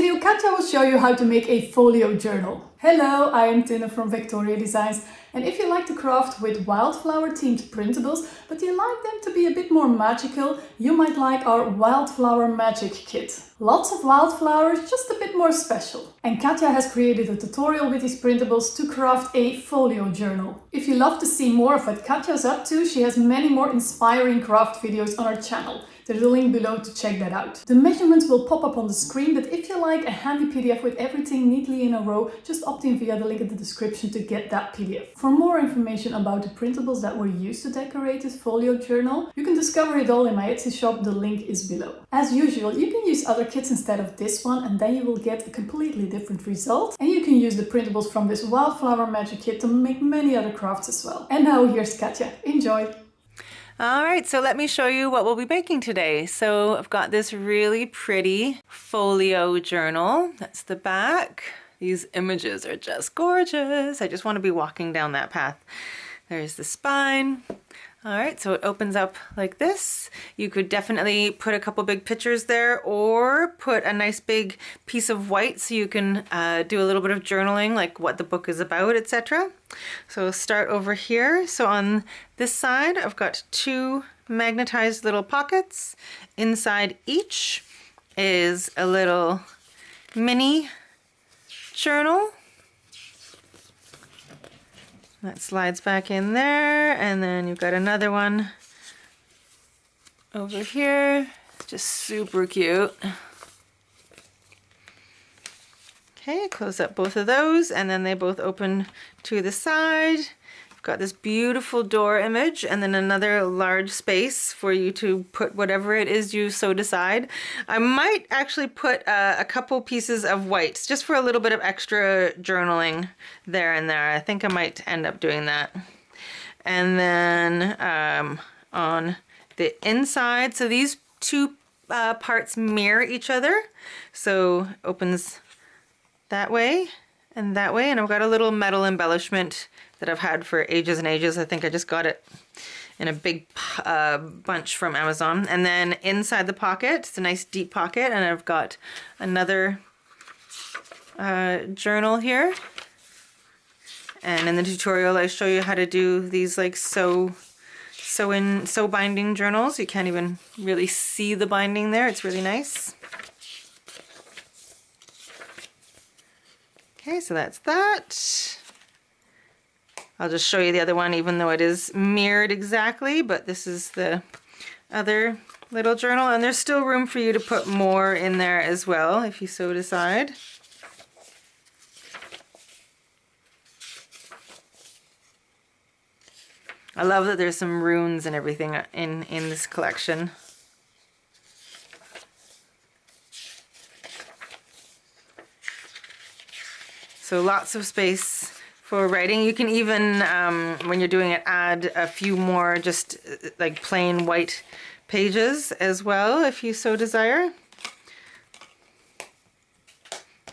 video, Katia will show you how to make a folio journal. Hello, I am Tina from Victoria Designs, and if you like to craft with wildflower themed printables, but you like them to be a bit more magical, you might like our Wildflower Magic kit. Lots of wildflowers, just a bit more special. And Katia has created a tutorial with these printables to craft a folio journal. If you love to see more of what Katia is up to, she has many more inspiring craft videos on her channel. There's a link below to check that out. The measurements will pop up on the screen, but if you like a handy PDF with everything neatly in a row, just opt in via the link in the description to get that PDF. For more information about the printables that were used to decorate this folio journal, you can discover it all in my Etsy shop, the link is below. As usual, you can use other kits instead of this one, and then you will get a completely different result. And you can use the printables from this Wildflower Magic kit to make many other crafts as well. And now here's Katia. Enjoy! All right, so let me show you what we'll be making today. So I've got this really pretty folio journal. That's the back. These images are just gorgeous. I just want to be walking down that path. There's the spine. All right, so it opens up like this. You could definitely put a couple big pictures there or put a nice big piece of white so you can do a little bit of journaling, like what the book is about, etc. So start over here. So on this side, I've got two magnetized little pockets. Inside each is a little mini journal. That slides back in there, and then you've got another one over here, just super cute. Okay, close up both of those, and then they both open to the side. You've got this beautiful door image, and then another large space for you to put whatever it is you so decide. I might actually put a couple pieces of white, just for a little bit of extra journaling there and there. I think I might end up doing that. And then on the inside, so these two parts mirror each other. So opens that way, and I've got a little metal embellishment that I've had for ages and ages. I think I just got it in a big bunch from Amazon. And then inside the pocket, it's a nice deep pocket, and I've got another journal here. And in the tutorial, I show you how to do these like sew binding journals. You can't even really see the binding there. It's really nice. Okay, so that's that. I'll just show you the other one, even though it is mirrored exactly, but this is the other little journal, and there's still room for you to put more in there as well, if you so decide. I love that there's some runes and everything in this collection. So lots of space for writing. You can even, when you're doing it, add a few more just like plain white pages as well, if you so desire.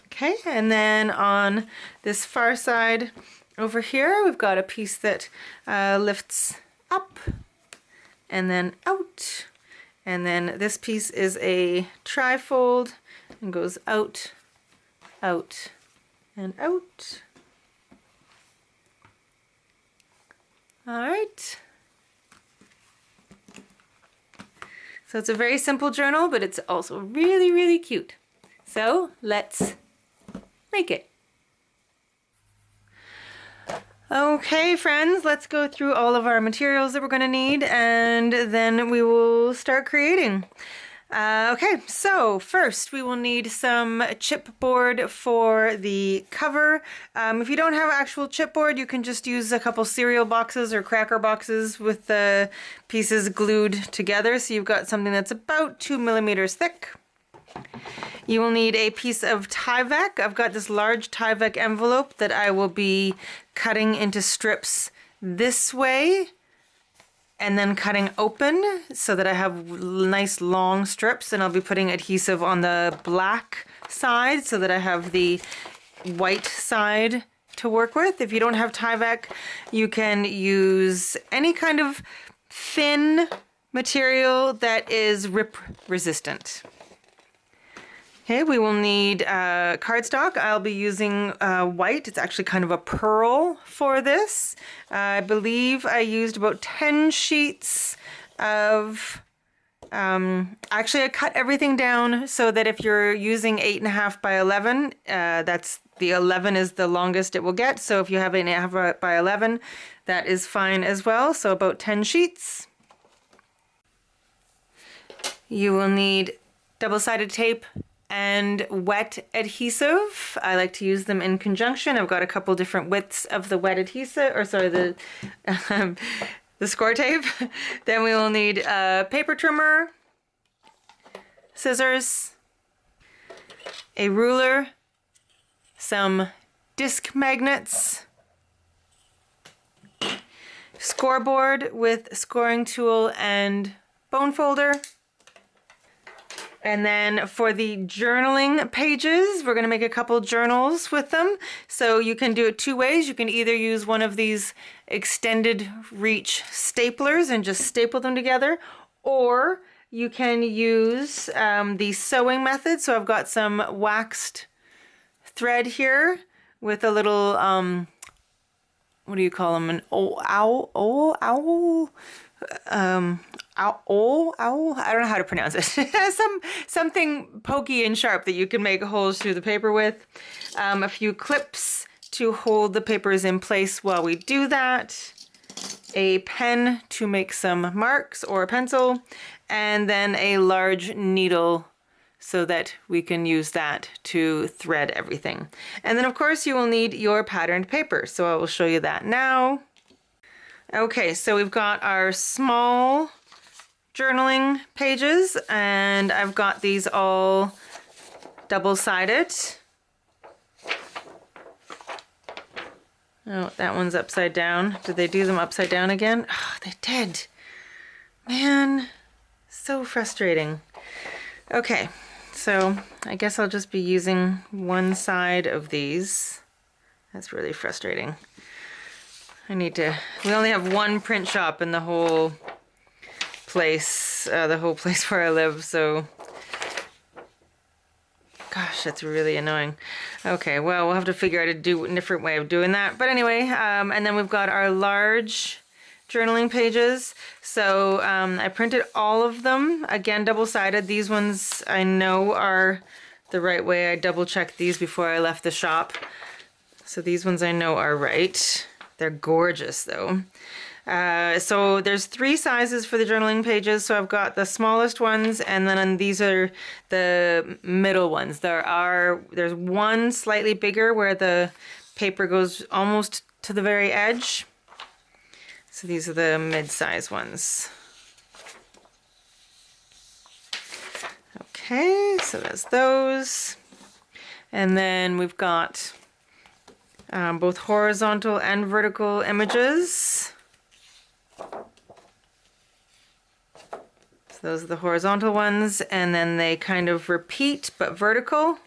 Okay, and then on this far side over here, we've got a piece that lifts up and then out. And then this piece is a trifold and goes out, out, and out. All right. So it's a very simple journal, but it's also really, really cute. So let's make it. Okay, friends, let's go through all of our materials that we're going to need, and then we will start creating. Okay, so first we will need some chipboard for the cover. If you don't have actual chipboard, you can just use a couple cereal boxes or cracker boxes with the pieces glued together. So you've got something that's about 2 millimeters thick. You will need a piece of Tyvek. I've got this large Tyvek envelope that I will be cutting into strips this way, and then cutting open so that I have nice long strips, and I'll be putting adhesive on the black side so that I have the white side to work with. If you don't have Tyvek, you can use any kind of thin material that is rip resistant. Okay, we will need cardstock. I'll be using white. It's actually kind of a pearl for this. I believe I used about 10 sheets of... actually, I cut everything down so that if you're using 8.5 by 11, that's the 11 is the longest it will get. So if you have 8.5 by 11, that is fine as well. So about 10 sheets. You will need double-sided tape and wet adhesive. I like to use them in conjunction. I've got a couple different widths of the wet adhesive, or sorry, the score tape. Then we will need a paper trimmer, scissors, a ruler, some disc magnets, scoreboard with scoring tool and bone folder. And then for the journaling pages, we're going to make a couple journals with them. So you can do it two ways. You can either use one of these extended reach staplers and just staple them together, or you can use the sewing method. So I've got some waxed thread here with a little, what do you call them? An owl? I don't know how to pronounce it. Something pokey and sharp that you can make holes through the paper with. A few clips to hold the papers in place while we do that. A pen to make some marks, or a pencil, and then a large needle so that we can use that to thread everything. And then of course you will need your patterned paper. So I will show you that now. Okay, so we've got our small journaling pages, and I've got these all double-sided. Oh, that one's upside down. Did they do them upside down again? Oh, they did. Man, so frustrating. Okay, so I guess I'll just be using one side of these. That's really frustrating. We only have one print shop in the whole place where I live, so gosh, that's really annoying. Okay, well, we'll have to figure out a different way of doing that. But anyway, and then we've got our large journaling pages. So I printed all of them, again, double-sided. These ones I know are the right way. I double-checked these before I left the shop. So these ones I know are right. They're gorgeous though. So there's 3 sizes for the journaling pages. So I've got the smallest ones, and then these are the middle ones. There's one slightly bigger where the paper goes almost to the very edge. So these are the mid-size ones. Okay, so that's those. And then we've got both horizontal and vertical images. So those are the horizontal ones, and then they kind of repeat but vertical.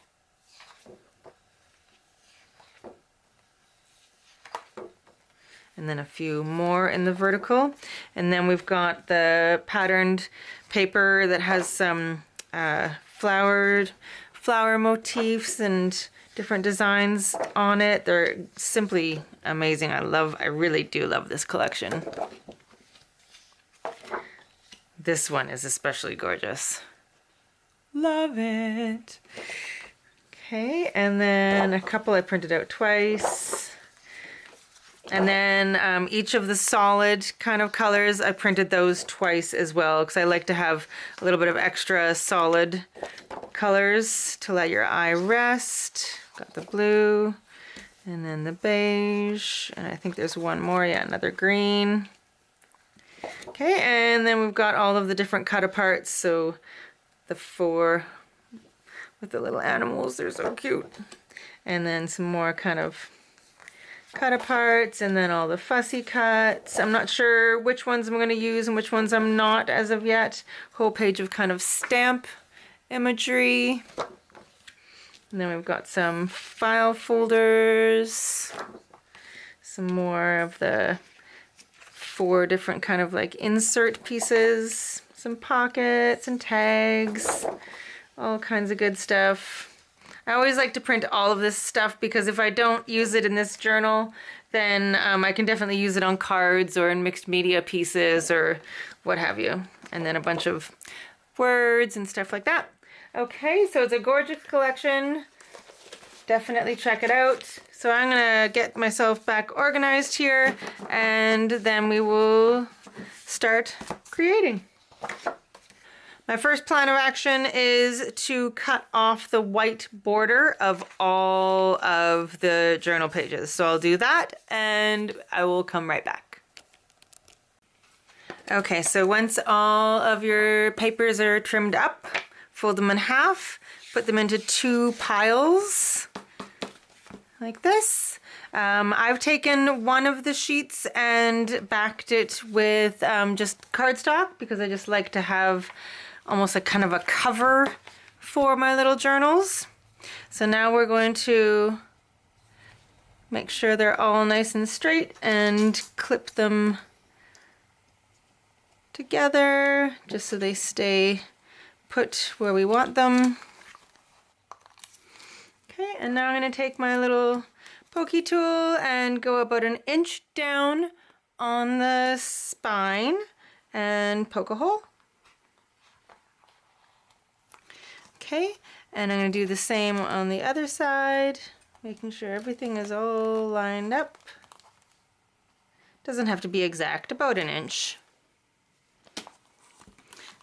And then a few more in the vertical. And then we've got the patterned paper that has some flower motifs and different designs on it. They're simply amazing. I really do love this collection. This one is especially gorgeous. Love it. Okay, and then a couple I printed out twice. And then each of the solid kind of colors, I printed those twice as well, because I like to have a little bit of extra solid colors to let your eye rest. Got the blue, and then the beige, and I think there's one more, yeah, another green. Okay, and then we've got all of the different cut aparts, so the 4 with the little animals, they're so cute. And then some more kind of cut aparts, and then all the fussy cuts. I'm not sure which ones I'm going to use and which ones I'm not as of yet. Whole page of kind of stamp imagery. And then we've got some file folders, some more of the 4 different kind of like insert pieces, some pockets and tags, all kinds of good stuff. I always like to print all of this stuff because if I don't use it in this journal, then I can definitely use it on cards or in mixed media pieces or what have you. And then a bunch of words and stuff like that. Okay, so it's a gorgeous collection. Definitely check it out. So I'm gonna get myself back organized here and then we will start creating. My first plan of action is to cut off the white border of all of the journal pages. So I'll do that and I will come right back. Okay, so once all of your papers are trimmed up, fold them in half, put them into 2 piles like this. I've taken one of the sheets and backed it with just cardstock because I just like to have almost a kind of a cover for my little journals. So now we're going to make sure they're all nice and straight and clip them together just so they stay put where we want them. Okay, and now I'm going to take my little pokey tool and go about 1 inch down on the spine and poke a hole. Okay, and I'm going to do the same on the other side, making sure everything is all lined up. Doesn't have to be exact, about 1 inch.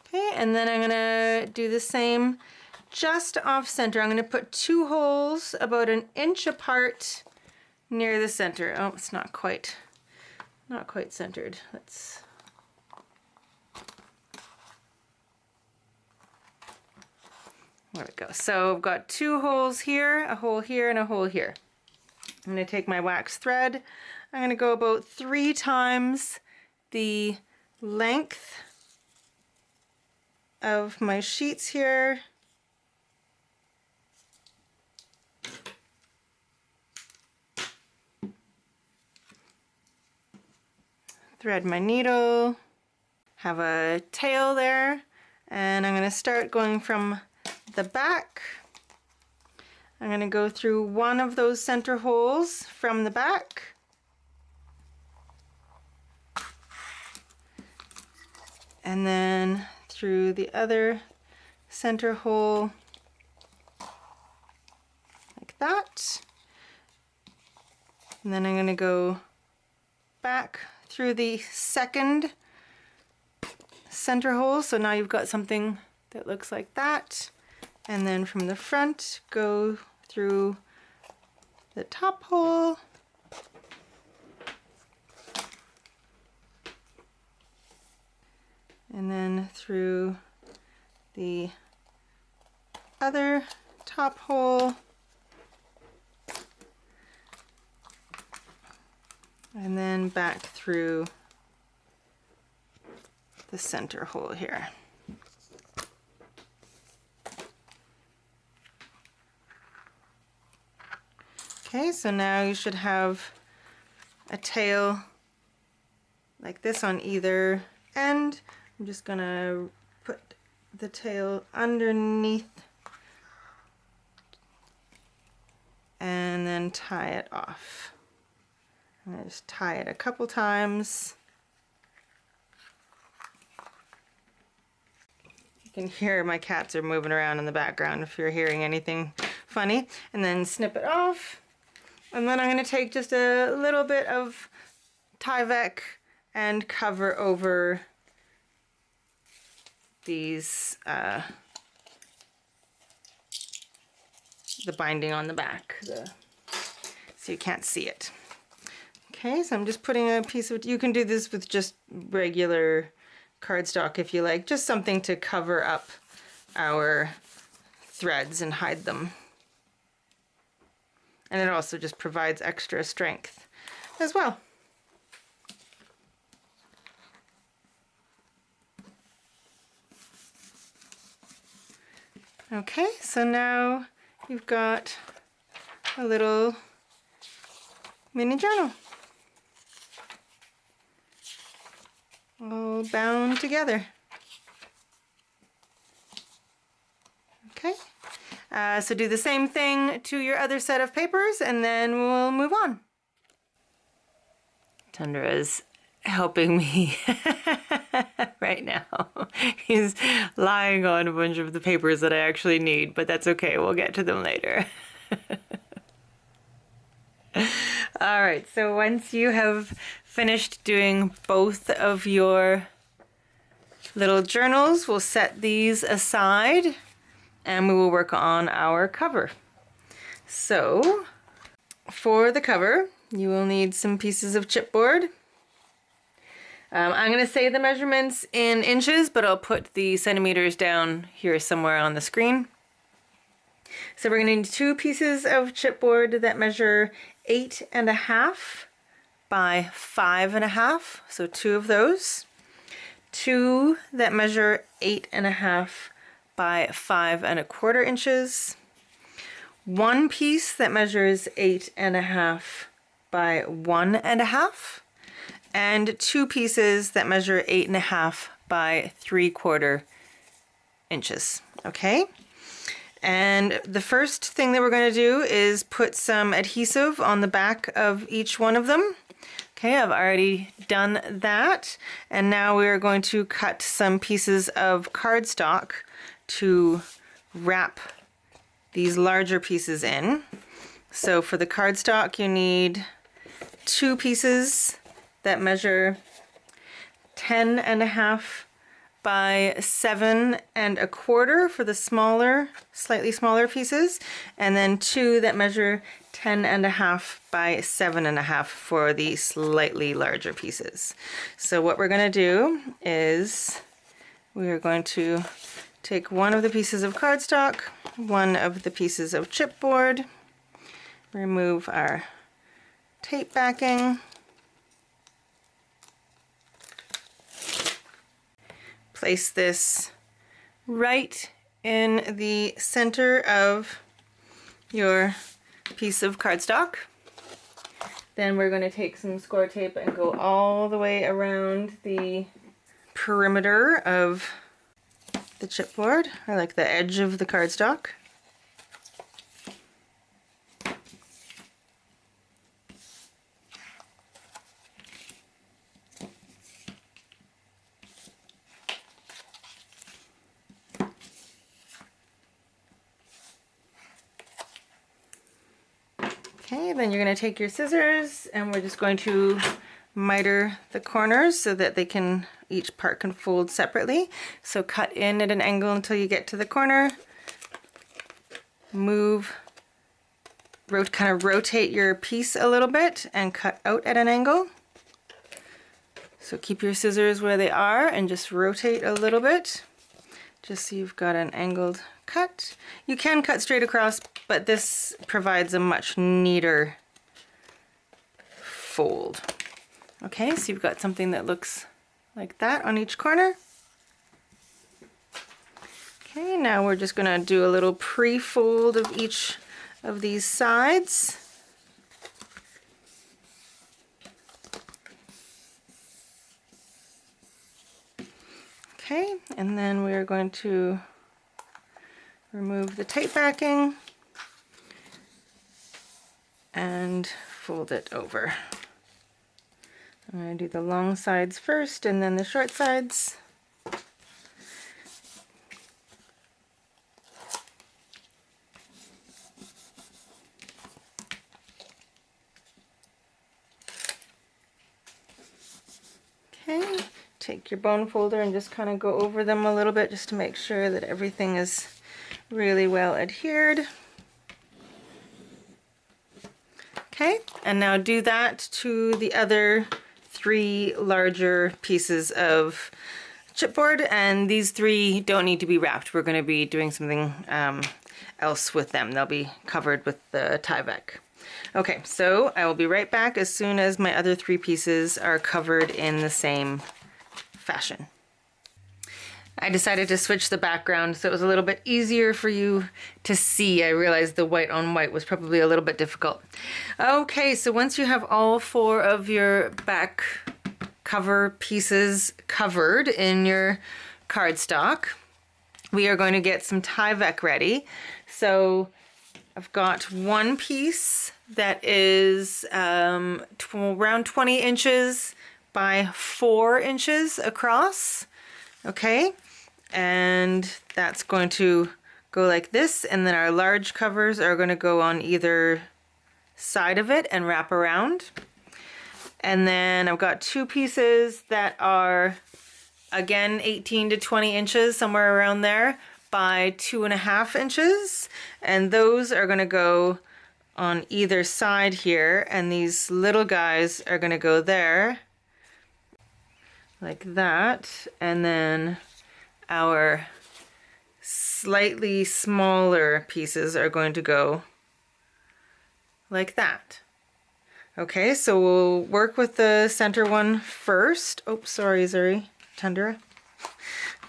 Okay, and then I'm going to do the same just off center. I'm going to put 2 holes about 1 inch apart near the center. Oh, it's not quite centered. Let's... There we go. So I've got 2 holes here, a hole here, and a hole here. I'm going to take my wax thread. I'm going to go about 3 times the length of my sheets here. Thread my needle, have a tail there, and I'm going to start going from the back. I'm going to go through one of those center holes from the back. And then through the other center hole like that. And then I'm going to go back through the second center hole. So now you've got something that looks like that. And then from the front, go through the top hole. And then through the other top hole. And then back through the center hole here. Okay, so now you should have a tail like this on either end. I'm just gonna put the tail underneath and then tie it off. I'm gonna just tie it a couple times. You can hear my cats are moving around in the background if you're hearing anything funny. And then snip it off. And then I'm gonna take just a little bit of Tyvek and cover over these, the binding on the back, so you can't see it. Okay, so I'm just putting a piece of, you can do this with just regular cardstock if you like, just something to cover up our threads and hide them. And it also just provides extra strength as well. Okay, so now you've got a little mini journal all bound together. Okay, so do the same thing to your other set of papers and then we'll move on. Tundra's helping me right now. He's lying on a bunch of the papers that I actually need, but that's okay, we'll get to them later. All right, so once you have finished doing both of your little journals, we'll set these aside and we will work on our cover. So for the cover, you will need some pieces of chipboard. I'm going to say the measurements in inches, but I'll put the centimeters down here somewhere on the screen. So we're going to need 2 pieces of chipboard that measure 8.5 by 5.5, so 2 of those. 2 that measure 8.5 by 5.25 inches. 1 piece that measures 8.5 by 1.5. And 2 pieces that measure 8.5 by 3/4 inches. Okay? And the first thing that we're going to do is put some adhesive on the back of each one of them. Okay, I've already done that. And now we're going to cut some pieces of cardstock to wrap these larger pieces in. So for the cardstock, you need 2 pieces that measure 10.5 by 7.25 for the smaller, slightly smaller pieces, and then 2 that measure 10.5 by 7.5 for the slightly larger pieces. So what we're going to do is we are going to take one of the pieces of cardstock, one of the pieces of chipboard, remove our tape backing, place this right in the center of your piece of cardstock. Then we're going to take some score tape and go all the way around the perimeter of the chipboard, or like the edge of the cardstock. Okay, then you're going to take your scissors and we're just going to miter the corners so that they can, each part can fold separately. So cut in at an angle until you get to the corner. Move, kind of rotate your piece a little bit and cut out at an angle. So keep your scissors where they are and just rotate a little bit, just so you've got an angled cut. You can cut straight across, but this provides a much neater fold. Okay, so you've got something that looks like that on each corner. Okay, now we're just gonna do a little pre-fold of each of these sides. Okay, and then we're going to remove the tape backing and fold it over. I'm going to do the long sides first and then the short sides. Okay, take your bone folder and just kind of go over them a little bit just to make sure that everything is really well adhered. Okay, and now do that to the other 3 larger pieces of chipboard, and these 3 don't need to be wrapped. We're going to be doing something else with them. They'll be covered with the Tyvek. Okay, so I will be right back as soon as my other 3 pieces are covered in the same fashion. I decided to switch the background so it was a little bit easier for you to see. I realized the white on white was probably a little bit difficult. Okay, so once you have all 4 of your back cover pieces covered in your cardstock, we are going to get some Tyvek ready. So I've got one piece that is around 20 inches by 4 inches across. Okay, and that's going to go like this, and then our large covers are going to go on either side of it and wrap around. And then I've got 2 pieces that are again 18 to 20 inches, somewhere around there, by 2.5 inches, and those are going to go on either side here, and these little guys are going to go there like that, and then our slightly smaller pieces are going to go like that. Okay, so we'll work with the center one first. Oh, sorry, Tundra.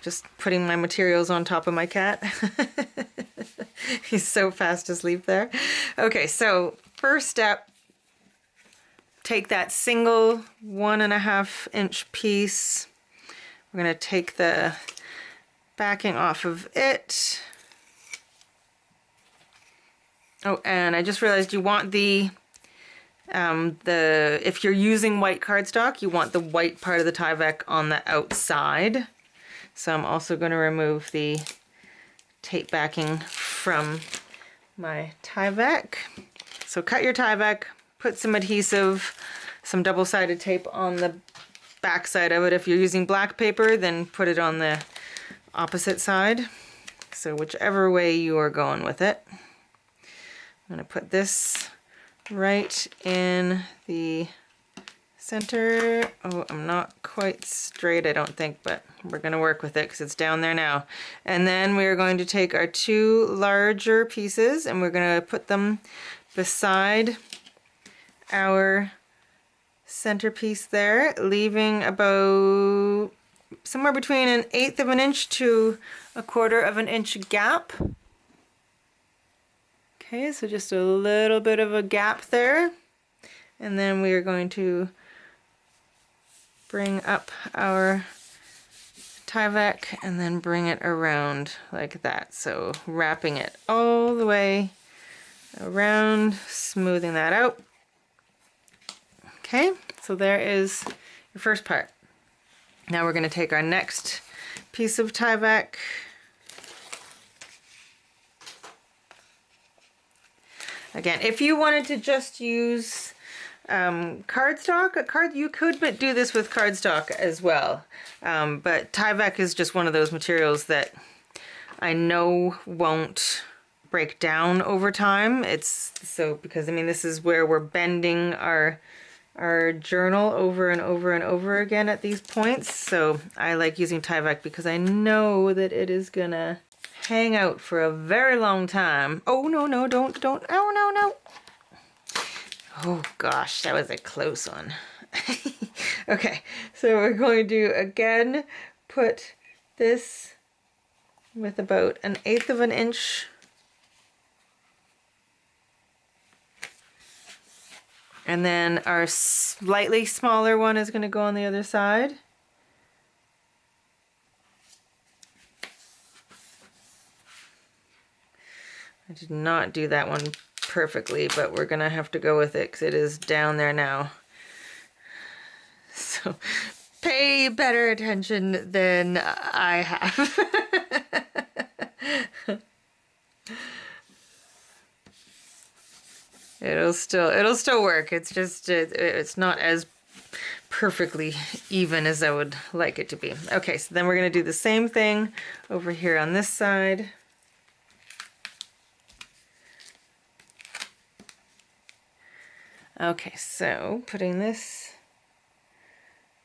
Just putting my materials on top of my cat. He's so fast asleep there. Okay, so first step, take that single 1.5 inch piece. We're going to take the backing off of it. Oh, and I just realized you want if you're using white cardstock, you want the white part of the Tyvek on the outside. So I'm also going to remove the tape backing from my Tyvek. So cut your Tyvek, put some adhesive, some double-sided tape on the back side of it. If you're using black paper, then put it on the opposite side. So whichever way you are going with it. I'm going to put this right in the center. Oh, I'm not quite straight, I don't think, but we're going to work with it because it's down there now. And then we're going to take our 2 larger pieces and we're going to put them beside our centerpiece there, leaving about somewhere between 1/8 of an inch to 1/4 of an inch gap. Okay, so just a little bit of a gap there. And then we are going to bring up our Tyvek and then bring it around like that. So wrapping it all the way around, smoothing that out. Okay, so there is your first part. Now we're going to take our next piece of Tyvek. Again, if you wanted to just use cardstock, you could do this with cardstock as well. But Tyvek is just one of those materials that I know won't break down over time. It's so, because I mean, this is where we're bending our journal over and over and over again at these points. So I like using Tyvek because I know that it is gonna hang out for a very long time. Oh, no, don't. Oh, no. Oh gosh, that was a close one. Okay, so we're going to again put this with about 1/8 of an inch. And then our slightly smaller one is going to go on the other side. I did not do that one perfectly, but we're gonna have to go with it because it is down there now. So pay better attention than I have. It'll still work. It's just it's not as perfectly even as I would like it to be. Okay, so then we're gonna do the same thing over here on this side. Okay, so putting this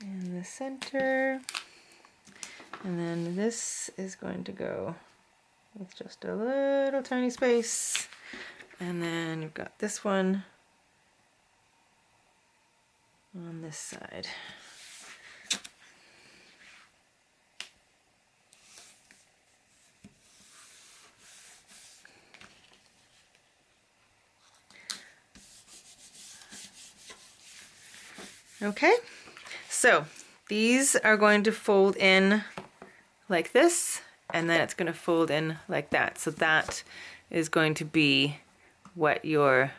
in the center, and then this is going to go with just a little tiny space, and then you've got this one on this side. Okay, so these are going to fold in like this, and then it's going to fold in like that. So that is going to be what your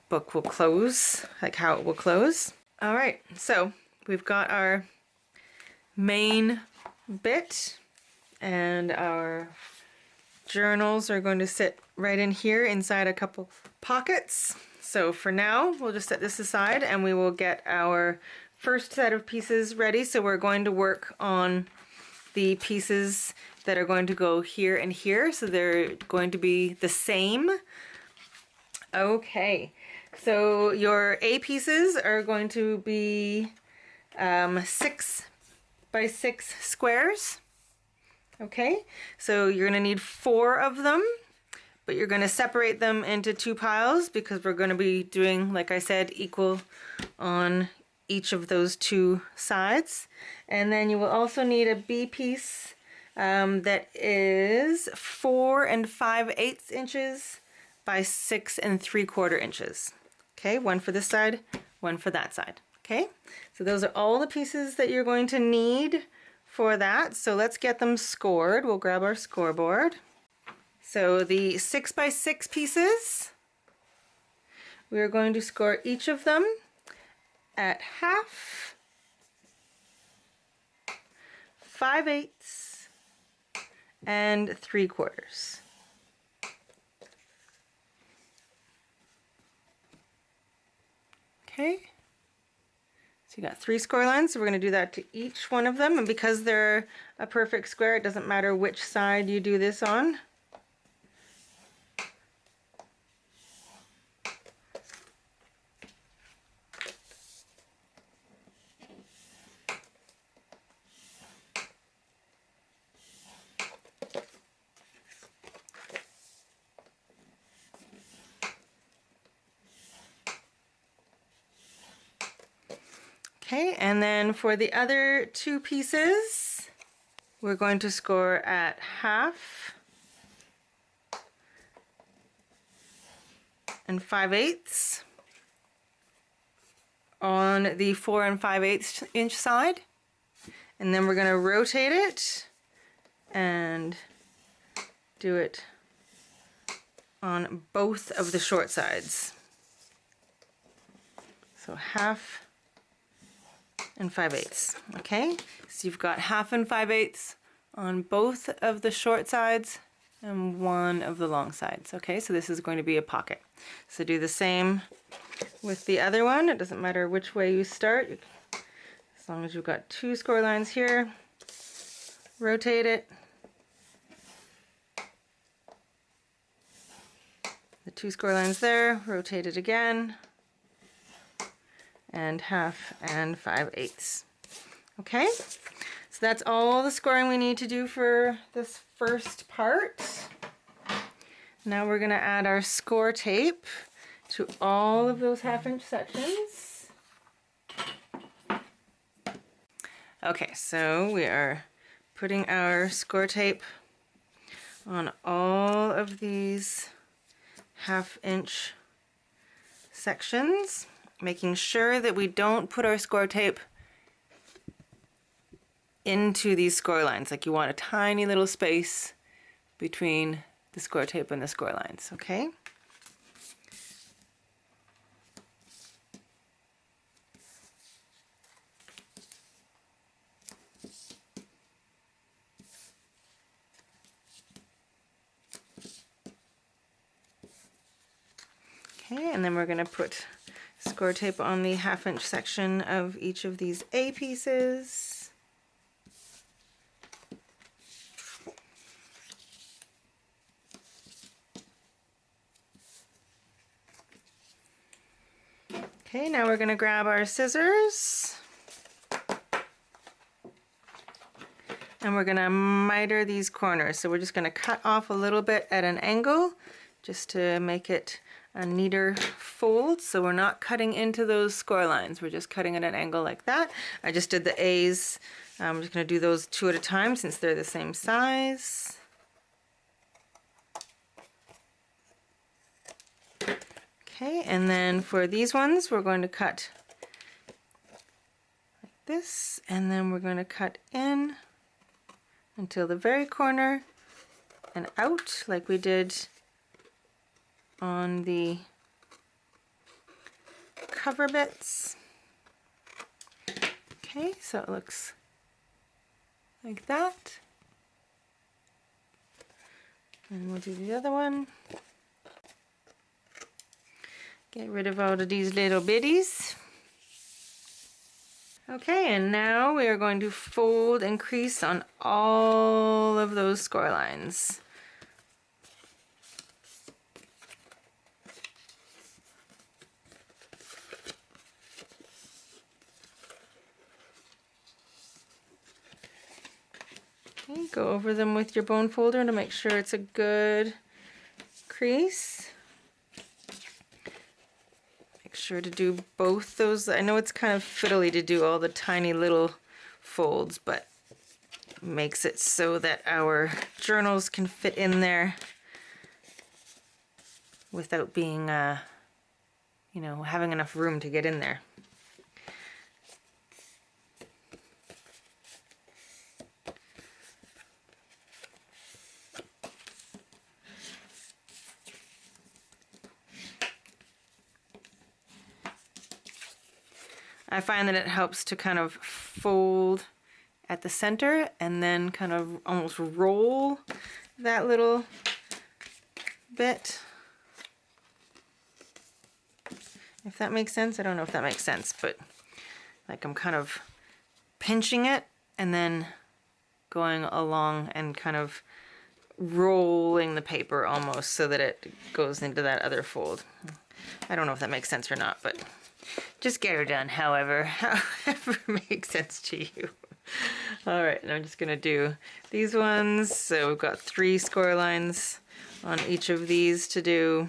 book will close, like how it will close. All right, so we've got our main bit, and our journals are going to sit right in here inside a couple pockets. So for now, we'll just set this aside and we will get our first set of pieces ready. So we're going to work on the pieces that are going to go here and here. So they're going to be the same. Okay, so your A pieces are going to be 6 by 6 squares. Okay, so you're going to need 4 of them, but you're going to separate them into 2 piles because we're going to be doing, like I said, equal on each of those 2 sides. And then you will also need a B piece that is 4 5/8 inches by 6 3/4 inches. Okay, one for this side, one for that side. Okay, so those are all the pieces that you're going to need for that. So let's get them scored. We'll grab our scoreboard. So the 6 by 6 pieces, we are going to score each of them at 1/2, 5/8, and 3/4. Okay. So you got 3 score lines, so we're going to do that to each one of them, and because they're a perfect square, it doesn't matter which side you do this on. Okay, and then for the other 2 pieces, we're going to score at 1/2 and 5/8 on the 4 5/8 inch side, and then we're going to rotate it and do it on both of the short sides. So 1/2 and 5/8. Okay, so you've got 1/2 and 5/8 on both of the short sides and one of the long sides. Okay, so this is going to be a pocket. So do the same with the other one. It doesn't matter which way you start, as long as you've got 2 score lines here. Rotate it. The 2 score lines there, rotate it again. And 1/2 and 5/8. Okay, so that's all the scoring we need to do for this first part. Now we're going to add our score tape to all of those 1/2 inch sections. Okay, so we are putting our score tape on all of these 1/2 inch sections, making sure that we don't put our score tape into these score lines. Like, you want a tiny little space between the score tape and the score lines, okay? Okay, and then we're going to put score tape on the 1/2 inch section of each of these A pieces. Okay, now we're going to grab our scissors and we're going to miter these corners. So we're just going to cut off a little bit at an angle just to make it a neater fold. So we're not cutting into those score lines, we're just cutting at an angle like that. I just did the A's. I'm just going to do those 2 at a time since they're the same size. Okay, and then for these ones we're going to cut like this, and then we're going to cut in until the very corner and out like we did on the cover bits. Okay, so it looks like that. And we'll do the other one. Get rid of all of these little bitties. Okay, and now we are going to fold and crease on all of those score lines. Okay, go over them with your bone folder to make sure it's a good crease. Make sure to do both those. I know it's kind of fiddly to do all the tiny little folds, but makes it so that our journals can fit in there without being, you know, having enough room to get in there. I find that it helps to kind of fold at the center and then kind of almost roll that little bit. If that makes sense. I don't know if that makes sense, but like I'm kind of pinching it and then going along and kind of rolling the paper almost so that it goes into that other fold. I don't know if that makes sense or not, but just get her done however makes sense to you. All right, and I'm just gonna do these ones. So we've got 3 score lines on each of these to do.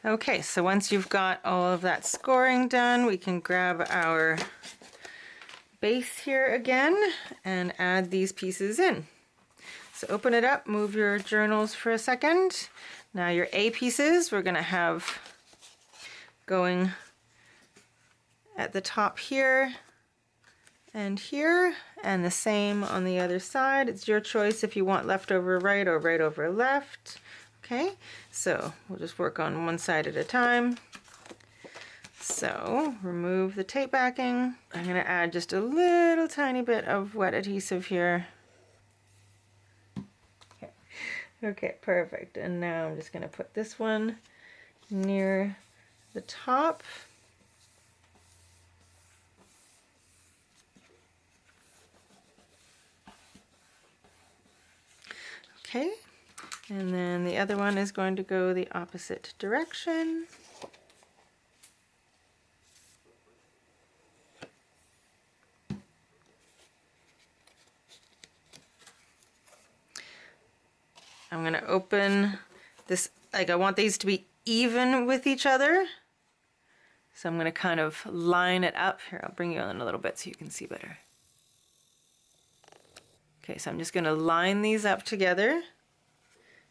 Okay, so once you've got all of that scoring done, we can grab our base here again and add these pieces in. So open it up, move your journals for a second. Now your A pieces we're gonna have going at the top here and here, and the same on the other side. It's your choice if you want left over right or right over left. Okay, so we'll just work on one side at a time. So remove the tape backing. I'm going to add just a little tiny bit of wet adhesive here. Okay, perfect. And now I'm just going to put this one near the top. Okay. And then the other one is going to go the opposite direction. I'm going to open this, like I want these to be even with each other. So I'm going to kind of line it up. Here, I'll bring you in a little bit so you can see better. Okay, so I'm just going to line these up together.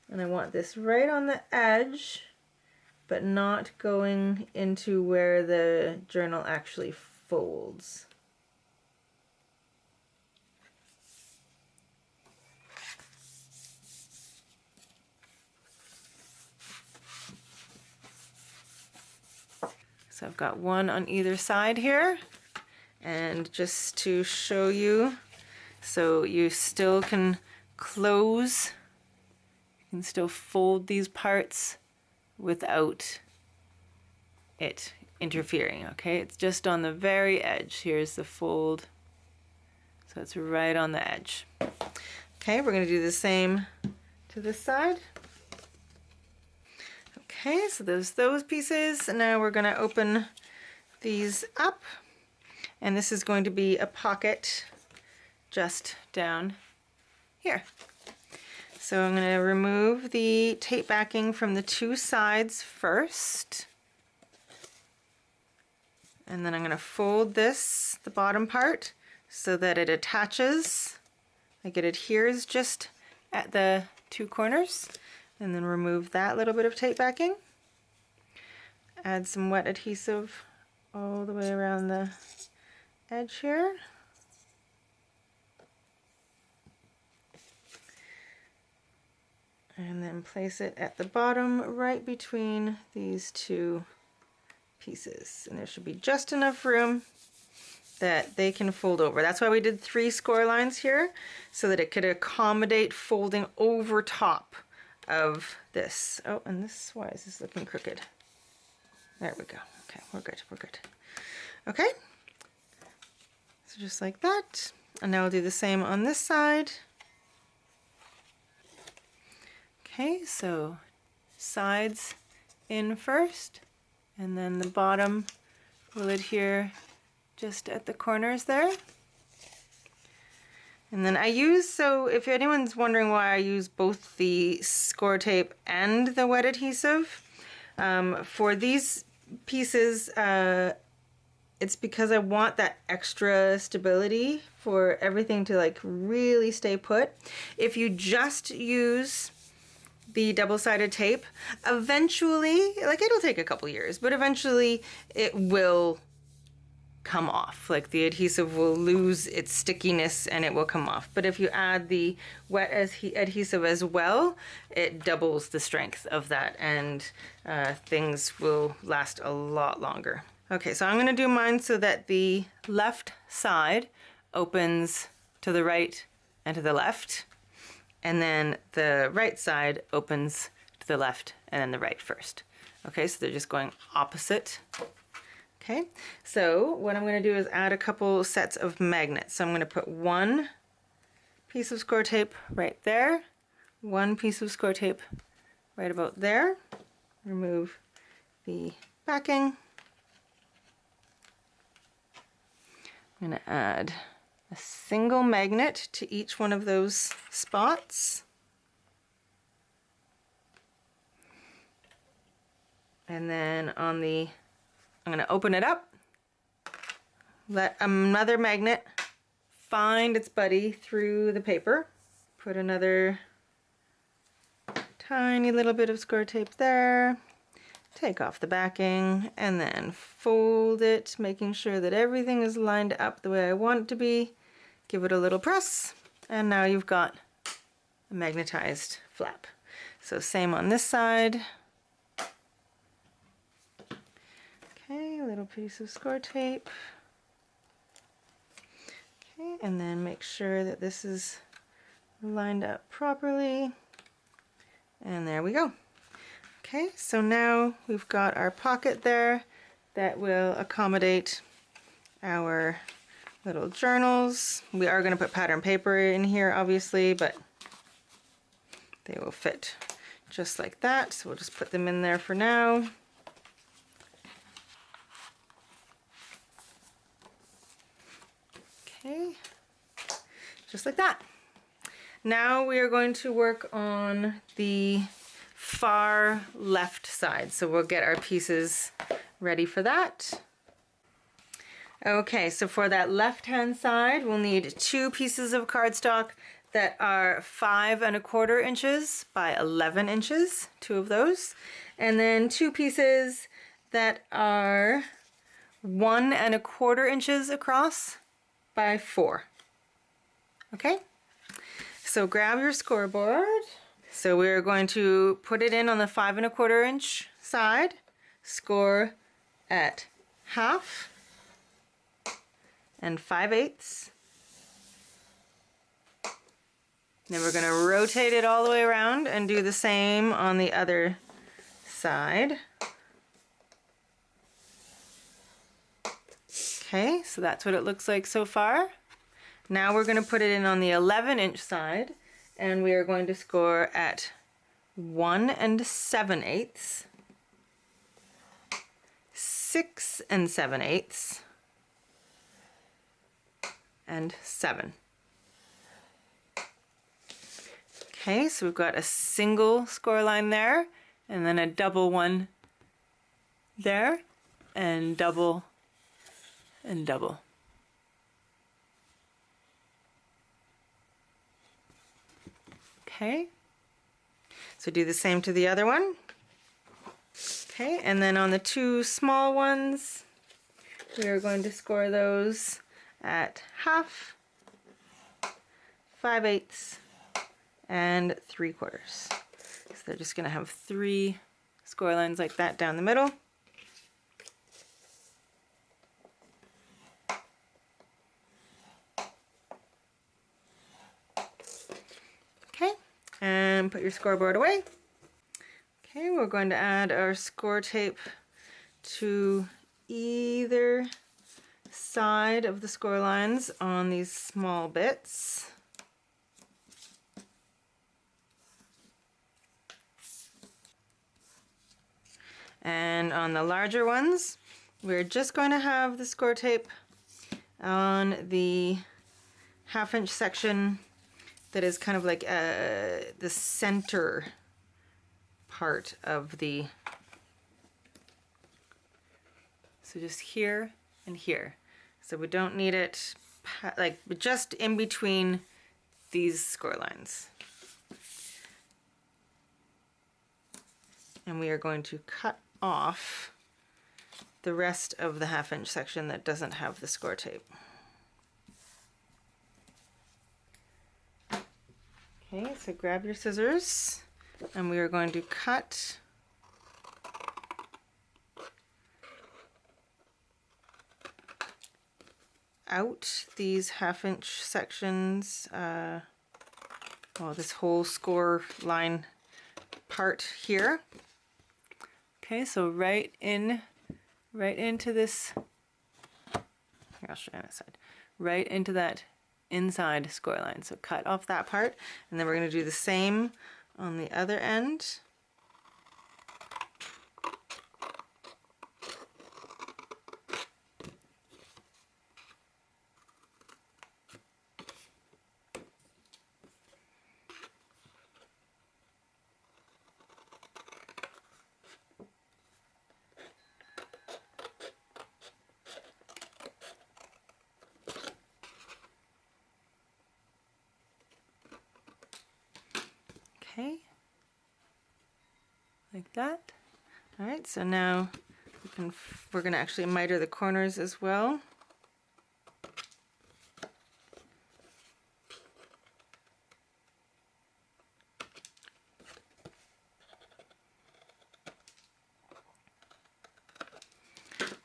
And I want this right on the edge, but not going into where the journal actually folds. So I've got one on either side here, and just to show you, so you still can close. You can still fold these parts without it interfering, okay? It's just on the very edge. Here's the fold. So it's right on the edge. Okay, we're gonna do the same to this side. Okay, so there's those pieces. And now we're gonna open these up. And this is going to be a pocket just down here. So I'm going to remove the tape backing from the 2 sides first. And then I'm going to fold this, the bottom part, so that it attaches like it adheres just at the two corners, and then remove that little bit of tape backing. Add some wet adhesive all the way around the edge here. And then place it at the bottom right between these two pieces. And there should be just enough room that they can fold over. That's why we did 3 score lines here, so that it could accommodate folding over top of this. Oh, and this, why is this looking crooked? There we go. Okay, we're good, we're good. Okay, so just like that. And now we'll do the same on this side. Okay, so sides in first, and then the bottom will adhere just at the corners there. And then I use, so if anyone's wondering why I use both the score tape and the wet adhesive, for these pieces, it's because I want that extra stability for everything to like really stay put. If you just use the double-sided tape, eventually, like it'll take a couple years, but eventually it will come off. Like the adhesive will lose its stickiness and it will come off. But if you add the wet adhesive as well, it doubles the strength of that, and things will last a lot longer. Okay, so I'm gonna do mine so that the left side opens to the right and to the left, and then the right side opens to the left and then the right first. Okay, so they're just going opposite. Okay, so what I'm going to do is add a couple sets of magnets. So I'm going to put 1 piece of score tape right there, 1 piece of score tape right about there. Remove the backing. I'm going to add a single magnet to each one of those spots. And then on the, I'm going to open it up, let another magnet find its buddy through the paper, put another tiny little bit of score tape there, take off the backing, and then fold it, making sure that everything is lined up the way I want it to be. Give it a little press, and now you've got a magnetized flap. So same on this side. Okay, a little piece of score tape. Okay, and then make sure that this is lined up properly. And there we go. Okay, so now we've got our pocket there that will accommodate our little journals. We are going to put pattern paper in here, obviously, but they will fit just like that. So we'll just put them in there for now. Okay, just like that. Now we are going to work on the far left side. So we'll get our pieces ready for that. Okay, so for that left-hand side, we'll need 2 pieces of cardstock that are 5 1/4 inches by 11 inches, 2 of those. And then 2 pieces that are 1 1/4 inches across by 4. Okay, so grab your scoreboard. So we're going to put it in on the 5 1/4 inch side, score at 1/2 and 5/8. Then we're going to rotate it all the way around and do the same on the other side. Okay, so that's what it looks like so far. Now we're going to put it in on the 11-inch side, and we are going to score at 1 7/8, 6 7/8, and 7. Okay, so we've got a single score line there, and then a double one there, and double and double. Okay, so do the same to the other one. Okay, and then on the two small ones, we are going to score those at 1/2, 5/8, and 3/4. So they're just going to have 3 score lines like that down the middle. Okay, and put your scoreboard away. Okay, we're going to add our score tape to either side of the score lines on these small bits. And on the larger ones, we're just going to have the score tape on the 1/2 inch section that is kind of like the center part of the, so just here and here. So we don't need it like just in between these score lines. And we are going to cut off the rest of the 1/2 inch section that doesn't have the score tape. Okay, so grab your scissors and we are going to cut out these 1/2 inch sections, well, this whole score line part here. Okay, so right into this, here, I'll show you on that side, right into that inside score line. So cut off that part, and then we're going to do the same on the other end. Okay, like that. All right, so now we're going to actually miter the corners as well.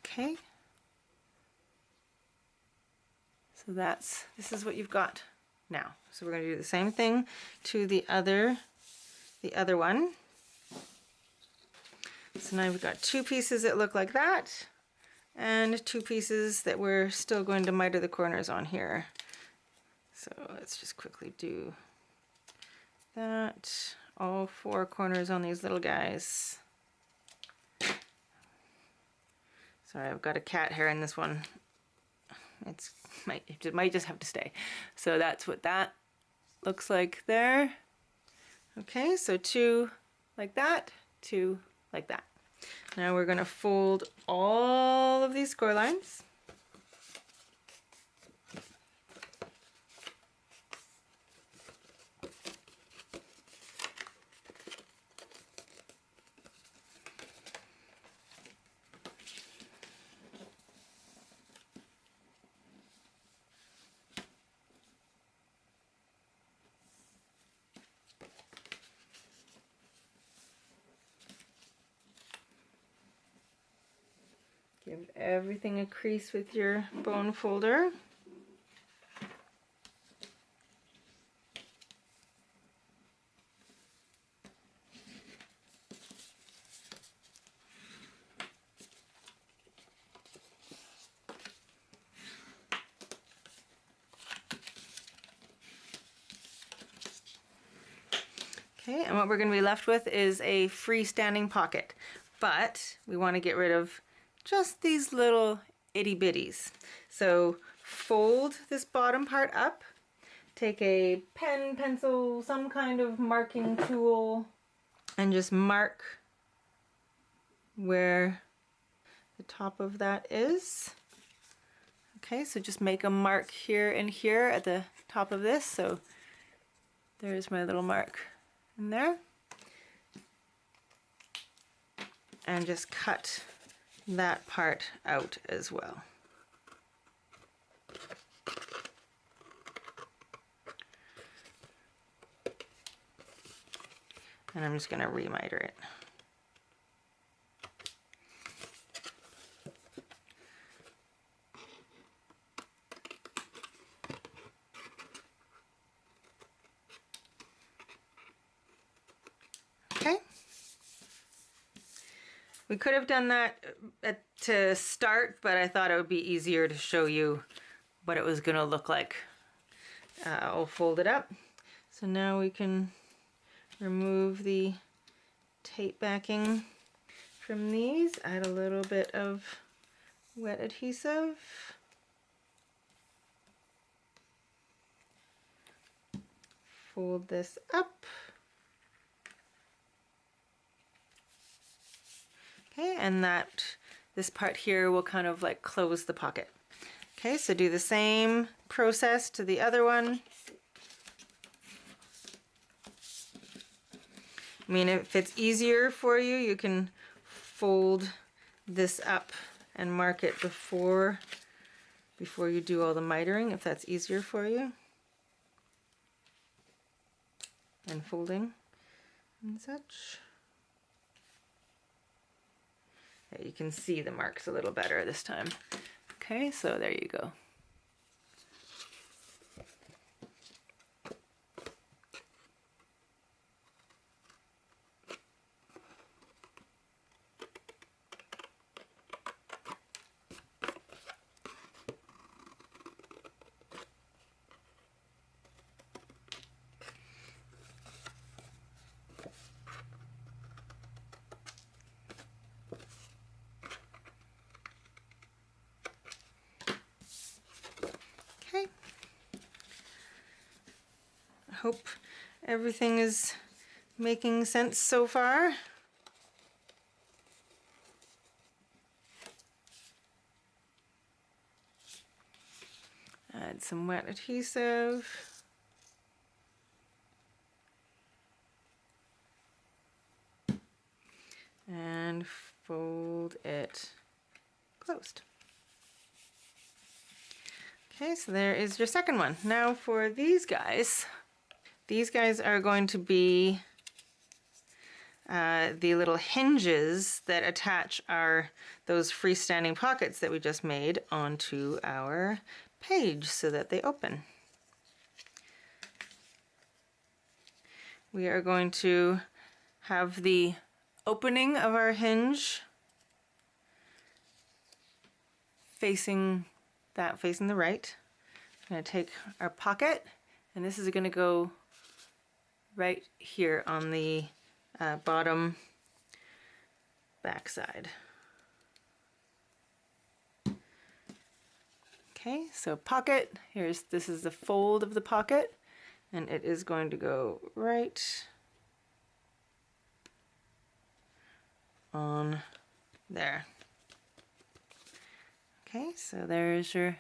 Okay, so this is what you've got now. So we're going to do the same thing to the other one. So now we've got 2 pieces that look like that, and 2 pieces that we're still going to miter the corners on here. So let's just quickly do that. All 4 corners on these little guys. Sorry, I've got a cat hair in this one. It might just have to stay. So that's what that looks like there. Okay, so 2 like that, 2 like that. Now we're going to fold all of these score lines. Give everything a crease with your bone folder. Okay, and what we're going to be left with is a freestanding pocket, but we want to get rid of just these little itty bitties. So fold this bottom part up, take a pen, pencil, some kind of marking tool, and just mark where the top of that is. Okay, so just make a mark here and here at the top of this. So There's my little mark in there. And just cut that part out as well. And I'm just going to remiter it. Okay. We could have done that to start, but I thought it would be easier to show you what it was going to look like. I'll fold it up. So now we can remove the tape backing from these, add a little bit of wet adhesive. Fold this up. Okay, and this part here will kind of like close the pocket. Okay, so do the same process to the other one. I mean, if it's easier for you, you can fold this up and mark it before you do all the mitering, if that's easier for you. And folding and such. Yeah, you can see the marks a little better this time. Okay, so there you go. Okay. I hope everything is making sense so far. Add some wet adhesive. And fold it closed. Okay, so there is your second one. Now for these guys are going to be the little hinges that attach those freestanding pockets that we just made onto our page so that they open. We are going to have the opening of our hinge facing the right. I'm going to take our pocket, and this is going to go right here on the bottom back side. Okay, so pocket, this is the fold of the pocket, and it is going to go right on there. Okay, so there's your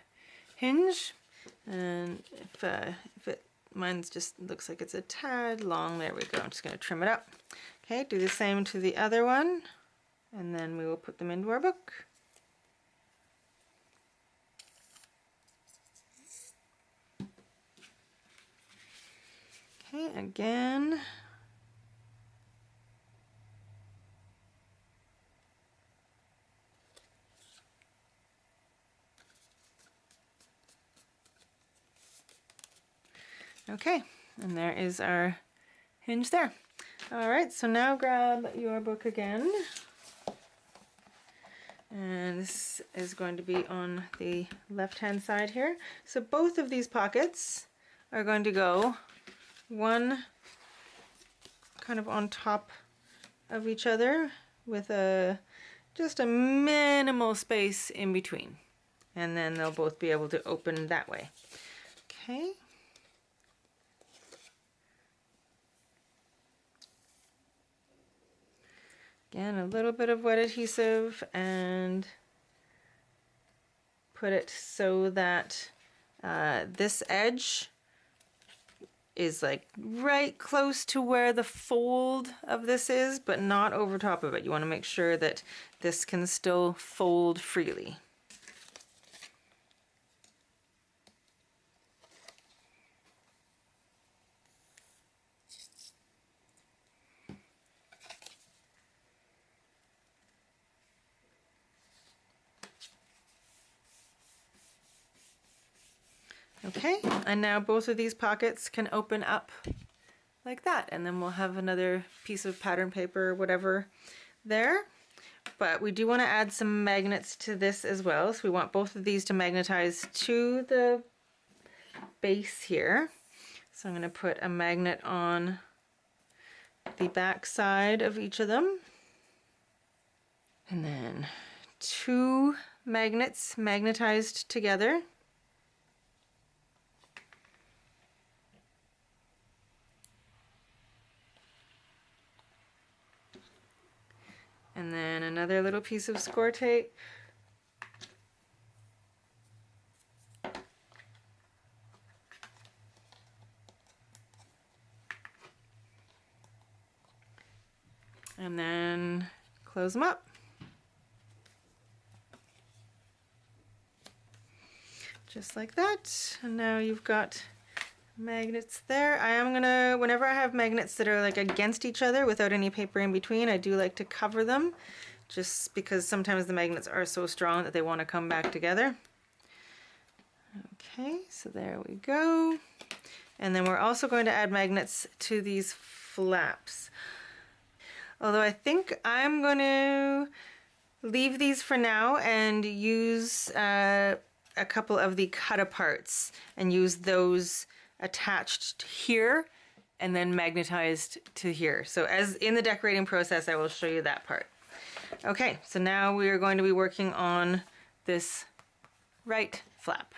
hinge, and mine's just looks like it's a tad long. There we go. I'm just going to trim it up. Okay, do the same to the other one, and then we will put them into our book. Okay, again. Okay, and there is our hinge there. All right, so now grab your book again. And this is going to be on the left-hand side here. So both of these pockets are going to go one kind of on top of each other with just a minimal space in between. And then they'll both be able to open that way. Okay. Again, a little bit of wet adhesive and put it so that this edge is like right close to where the fold of this is, but not over top of it. You want to make sure that this can still fold freely. Okay, and now both of these pockets can open up like that, and then we'll have another piece of pattern paper or whatever there. But we do want to add some magnets to this as well, so we want both of these to magnetize to the base here. So I'm going to put a magnet on the back side of each of them, and then 2 magnets magnetized together. And then another little piece of score tape. And then close them up. Just like that. And now you've got magnets there. I am gonna, whenever I have magnets that are like against each other without any paper in between, I do like to cover them, just because sometimes the magnets are so strong that they want to come back together. Okay, so there we go. And then we're also going to add magnets to these flaps. Although I think I'm going to leave these for now and use a couple of the cut-aparts and use those attached here and then magnetized to here. So as in the decorating process, I will show you that part. Okay, so now we are going to be working on this right flap.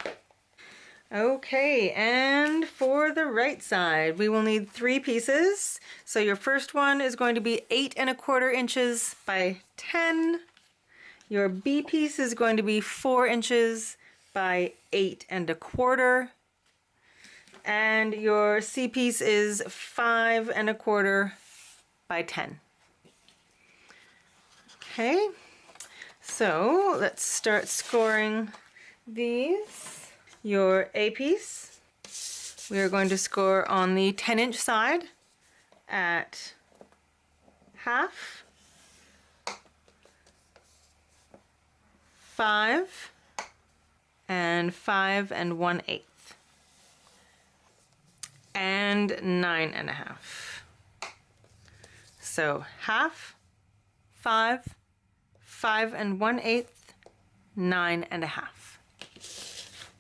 Okay, and for the right side, we will need 3 pieces. So your first one is going to be 8 1/4 inches by 10. Your B piece is going to be 4 inches by 8 1/4. And your C piece is 5 1/4 by 10. Okay, so let's start scoring these. Your A piece, we are going to score on the 10-inch side at 1/2, 5, and 5 1/8. And 9 1/2. So 1/2, 5, 5 1/8, 9 1/2.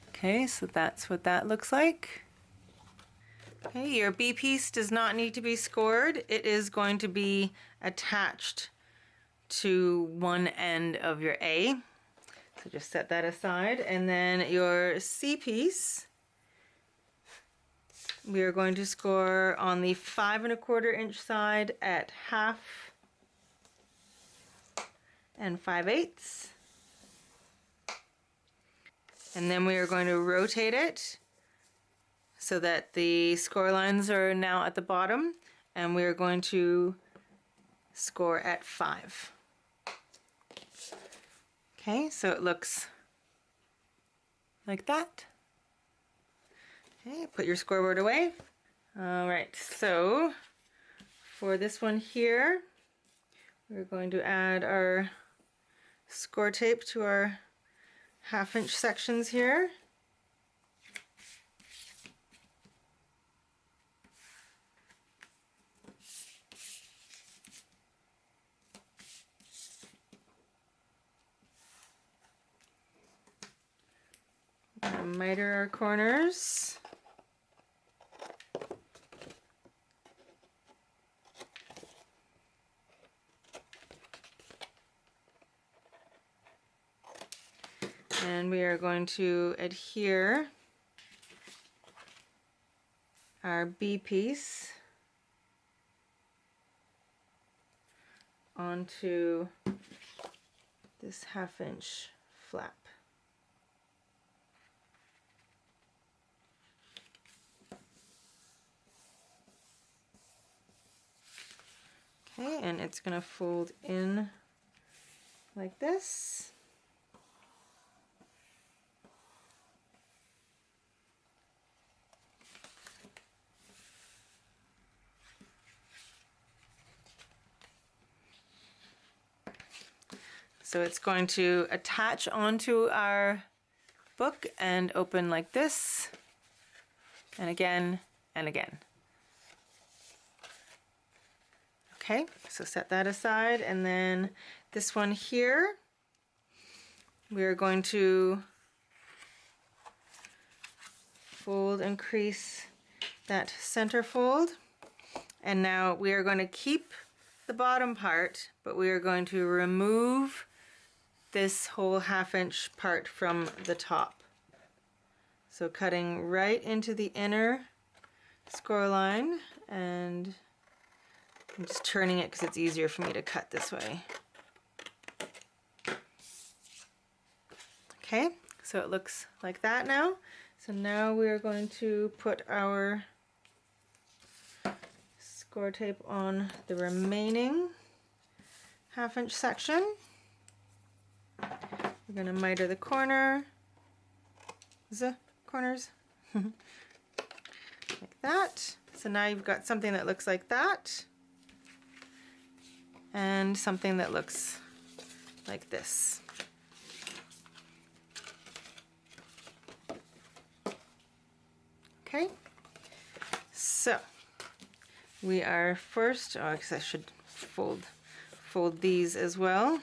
Okay, so that's what that looks like. Okay, your B piece does not need to be scored. It is going to be attached to one end of your A. So just set that aside. And then your C piece, we are going to score on the 5 1/4 inch side at 1/2 and 5/8. And then we are going to rotate it so that the score lines are now at the bottom, and we are going to score at 5. Okay, so it looks like that. Okay, put your scoreboard away. All right, so for this one here, we're going to add our score tape to our 1/2 inch sections here. Miter our corners. And we are going to adhere our B piece onto this 1/2 inch flap. Okay, and it's going to fold in like this. So it's going to attach onto our book and open like this, and again, and again. Okay, so set that aside, and then this one here, we're going to fold and crease that center fold. And now we are going to keep the bottom part, but we are going to remove this whole 1/2 inch part from the top. So cutting right into the inner score line, and I'm just turning it because it's easier for me to cut this way. Okay, so it looks like that now. So now we're going to put our score tape on the remaining 1/2 inch section. We're going to miter the corners, like that. So now you've got something that looks like that, and something that looks like this. Okay, so we are first, I guess I should fold these as well.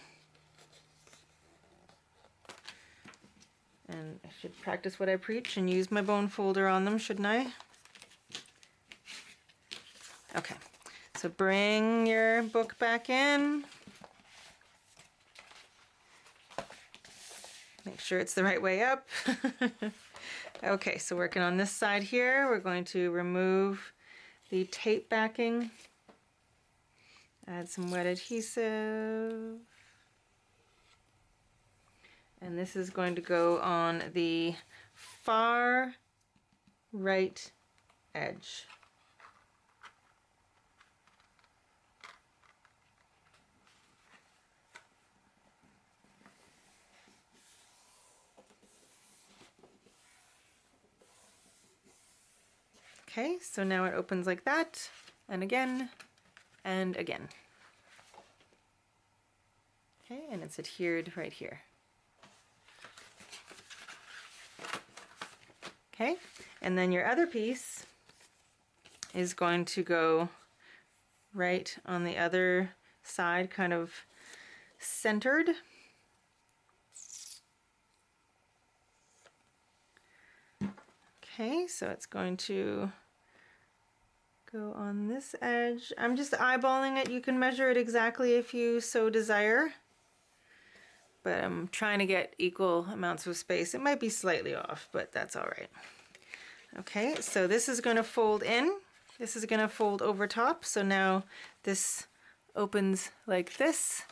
And I should practice what I preach and use my bone folder on them, shouldn't I? Okay, so bring your book back in. Make sure it's the right way up. Okay, so working on this side here, we're going to remove the tape backing, add some wet adhesive, and this is going to go on the far right edge. Okay, so now it opens like that, and again, and again. Okay, and it's adhered right here. Okay, and then your other piece is going to go right on the other side, kind of centered. Okay, so it's going to go on this edge. I'm just eyeballing it. You can measure it exactly if you so desire, but I'm trying to get equal amounts of space. It might be slightly off, but that's all right. Okay, so this is going to fold in. This is going to fold over top. So now this opens like this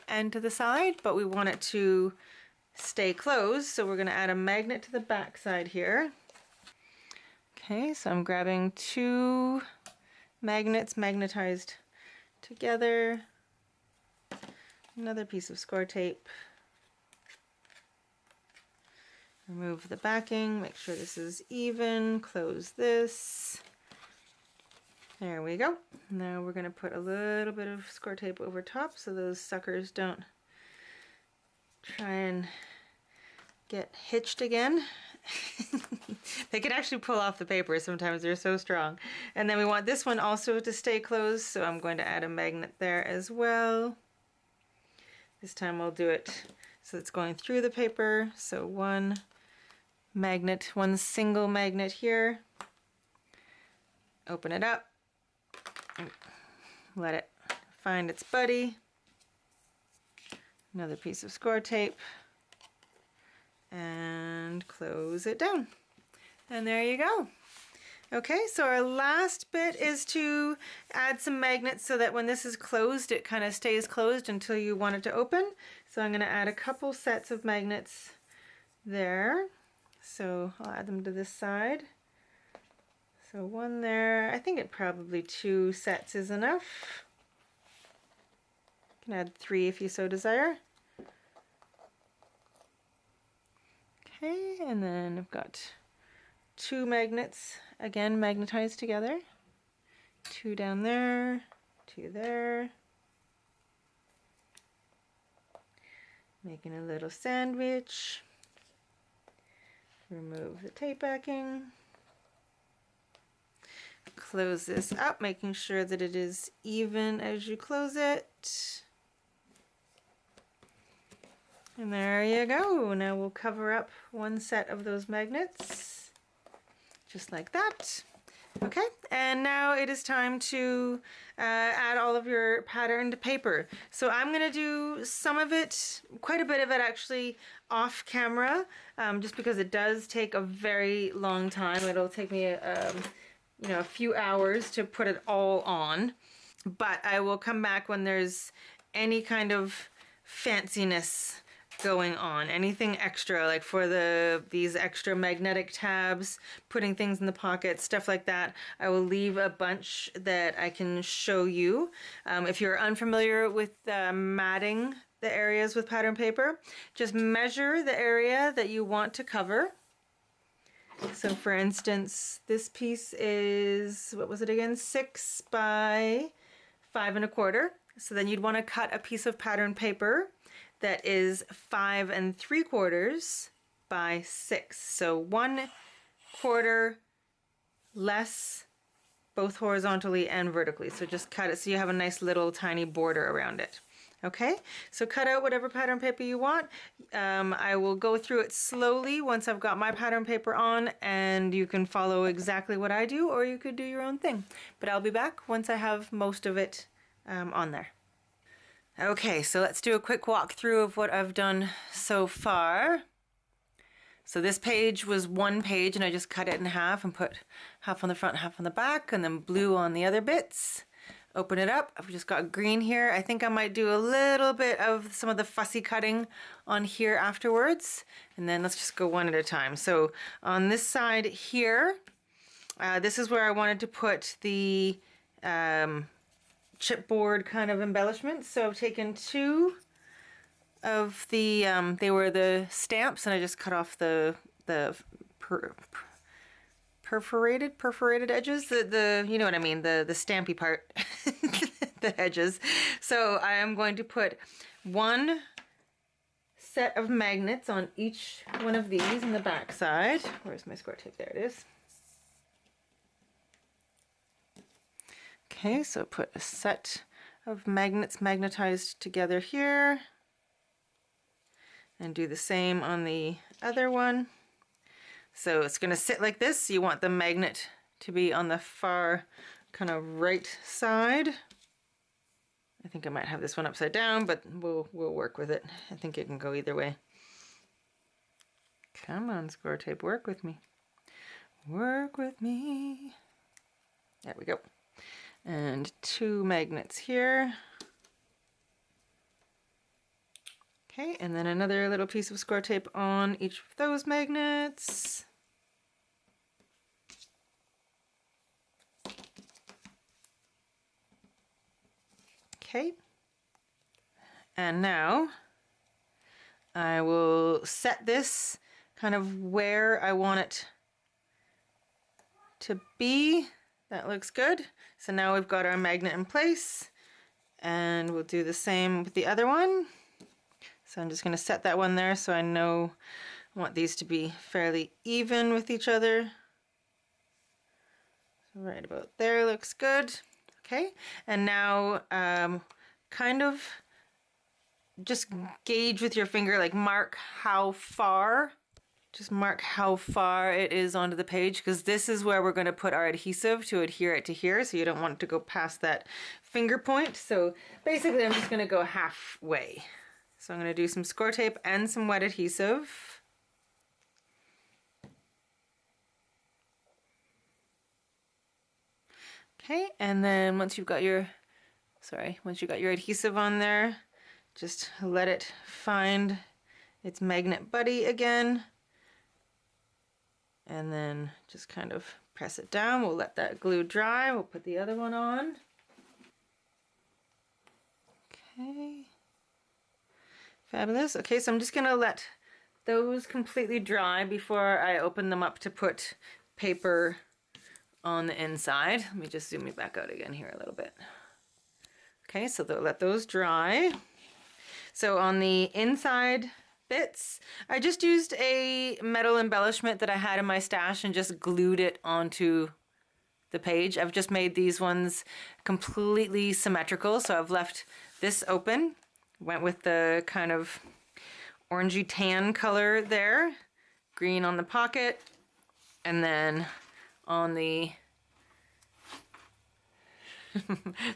and to the side, but we want it to stay closed. So we're going to add a magnet to the back side here. Okay, so I'm grabbing 2 magnets magnetized together, another piece of score tape, remove the backing, make sure this is even, close this. There we go. Now we're going to put a little bit of score tape over top so those suckers don't try and get hitched again. They can actually pull off the paper sometimes, they're so strong. And then we want this one also to stay closed, so I'm going to add a magnet there as well. This time we'll do it so it's going through the paper. So one magnet, one single magnet here. Open it up. Let it find its buddy. Another piece of score tape. And close it down. And there you go. Okay, so our last bit is to add some magnets so that when this is closed, it kind of stays closed until you want it to open. So I'm going to add a couple sets of magnets there. So I'll add them to this side. So one there. I think it probably 2 sets is enough. can add 3 if you so desire. Okay, and then I've got 2 magnets, again magnetized together. 2 down there, 2 there. Making a little sandwich. Remove the tape backing. Close this up, making sure that it is even as you close it. And there you go. Now we'll cover up one set of those magnets, just like that. Okay, and now it is time to add all of your patterned paper. So I'm going to do some of it, quite a bit of it actually, off camera, just because it does take a very long time. It'll take me you know, a few hours to put it all on, but I will come back when there's any kind of fanciness going on, anything extra, like for these extra magnetic tabs, putting things in the pockets, stuff like that. I will leave a bunch that I can show you. If you're unfamiliar with matting the areas with pattern paper, just measure the area that you want to cover. So for instance, this piece is, what was it again, 6 by 5 1/4. So then you'd want to cut a piece of pattern paper that is 5 3/4 by 6. So 1/4 less, both horizontally and vertically. So just cut it so you have a nice little tiny border around it. Okay, so cut out whatever pattern paper you want. I will go through it slowly once I've got my pattern paper on, and you can follow exactly what I do, or you could do your own thing. But I'll be back once I have most of it on there. Okay, so let's do a quick walkthrough of what I've done so far. So this page was one page, and I just cut it in half and put half on the front, half on the back, and then blue on the other bits. Open it up. I've just got green here. I think I might do a little bit of some of the fussy cutting on here afterwards. And then let's just go one at a time. So on this side here, this is where I wanted to put the chipboard kind of embellishments. So I've taken 2 of the, they were the stamps, and I just cut off the perforated edges, the you know what I mean, the stampy part, the edges. So I am going to put 1 set of magnets on each one of these in the back side. Where's my square tape? There it is. Okay, so put a set of magnets magnetized together here, and do the same on the other one. So it's going to sit like this. You want the magnet to be on the far kind of right side. I think I might have this one upside down, but we'll work with it. I think it can go either way. Come on, score tape, work with me. Work with me. There we go. And 2 magnets here. Okay, and then another little piece of score tape on each of those magnets. Okay, and now I will set this kind of where I want it to be. That looks good. So now we've got our magnet in place, and we'll do the same with the other one. So I'm just going to set that one there so I know I want these to be fairly even with each other. So right about there looks good. Okay, and now kind of just gauge with your finger, like mark how far, just mark how far it is onto the page, because this is where we're going to put our adhesive to adhere it to here, so you don't want it to go past that finger point. So basically I'm just going to go halfway. So I'm going to do some score tape and some wet adhesive. Okay, and then once you've got your adhesive on there, just let it find its magnet buddy again, and then just kind of press it down. We'll let that glue dry. We'll put the other one on. Okay. Fabulous. Okay, so I'm just gonna let those completely dry before I open them up to put paper on the inside. Let me just zoom me back out again here a little bit. Okay, so let those dry. So on the inside bits, I just used a metal embellishment that I had in my stash and just glued it onto the page. I've just made these ones completely symmetrical, so I've left this open. Went with the kind of orangey tan color there, green on the pocket, and then on the